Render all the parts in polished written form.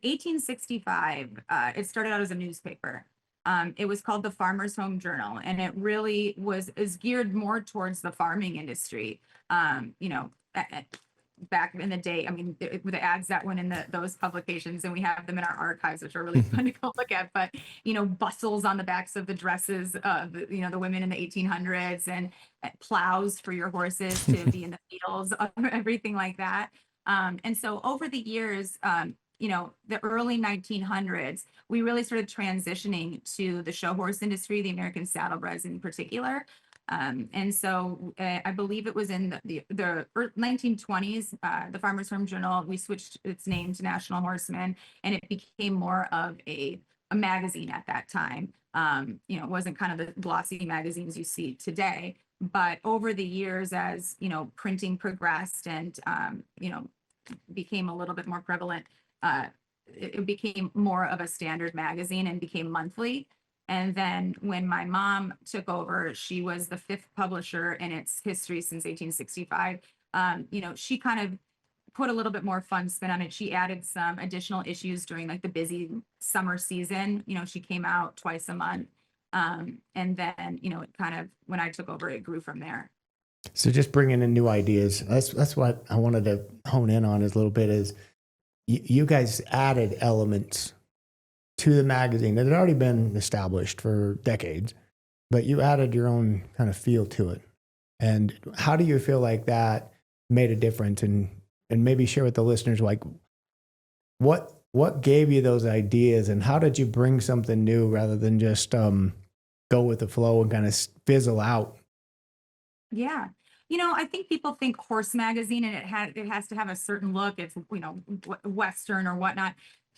1865, it started out as a newspaper. It was called the Farmer's Home Journal, and it really is geared more towards the farming industry. You know, back in the day, I mean, with the ads that went in those publications, and we have them in our archives, which are really fun to go look at. But you know, bustles on the backs of the dresses of you know, the women in the 1800s, and plows for your horses to be in the fields, everything like that. And so over the years, you know, the early 1900s, we really started transitioning to the show horse industry, the American saddlebreds in particular. And so I believe it was in the 1920s, the Farmer's Home Journal, we switched its name to National Horseman, and it became more of a magazine at that time. You know, it wasn't kind of the glossy magazines you see today, but over the years, as you know, printing progressed and you know, became a little bit more prevalent, it became more of a standard magazine and became monthly. And then when my mom took over, she was the 5th publisher in its history since 1865. You know, she kind of put a little bit more fun spin on it. She added some additional issues during like the busy summer season. You know, she came out twice a month. And then, you know, it kind of, when I took over, it grew from there. So just bringing in new ideas. That's what I wanted to hone in on is a little bit is you guys added elements to the magazine that had already been established for decades, but you added your own kind of feel to it. And how do you feel like that made a difference? And maybe share with the listeners, like what gave you those ideas, and how did you bring something new rather than just go with the flow and kind of fizzle out? Yeah. You know, I think people think horse magazine and it has to have a certain look. It's, you know, Western or whatnot.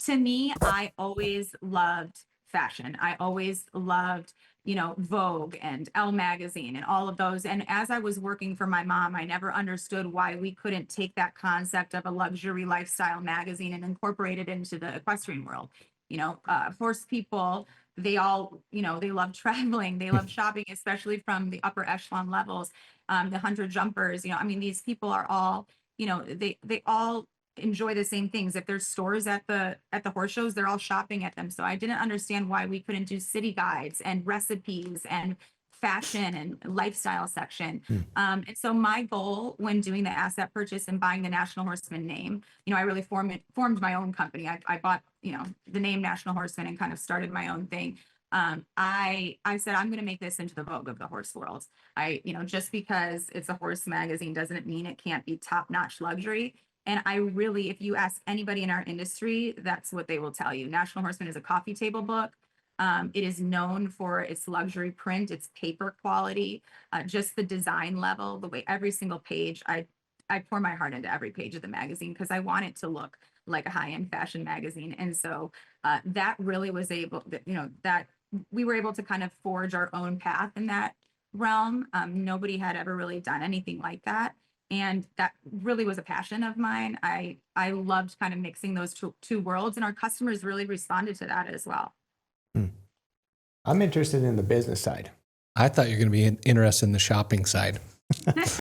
To me, I always loved fashion. I always loved, you know, Vogue and Elle magazine and all of those. And as I was working for my mom, I never understood why we couldn't take that concept of a luxury lifestyle magazine and incorporate it into the equestrian world. You know, horse people, they all, you know, they love traveling, they love shopping, especially from the upper echelon levels. The hunter jumpers, you know, I mean, these people are all, you know, they all enjoy the same things. If there's stores at the horse shows, they're all shopping at them. So I didn't understand why we couldn't do city guides and recipes and fashion and lifestyle section. And so my goal when doing the asset purchase and buying the National Horseman name, you know, I really formed my own company. I bought, you know, the name National Horseman and kind of started my own thing. I said, I'm going to make this into the Vogue of the horse world. You know, just because it's a horse magazine doesn't mean it can't be top-notch luxury. And I really, if you ask anybody in our industry, that's what they will tell you. National Horseman is a coffee table book. It is known for its luxury print, its paper quality, just the design level, the way every single page, I pour my heart into every page of the magazine because I want it to look like a high-end fashion magazine. And so that really was able, you know, that we were able to kind of forge our own path in that realm. Nobody had ever really done anything like that. And that really was a passion of mine. I loved kind of mixing those two worlds, and our customers really responded to that as well. I'm interested in the business side. I thought you were going to be interested in the shopping side.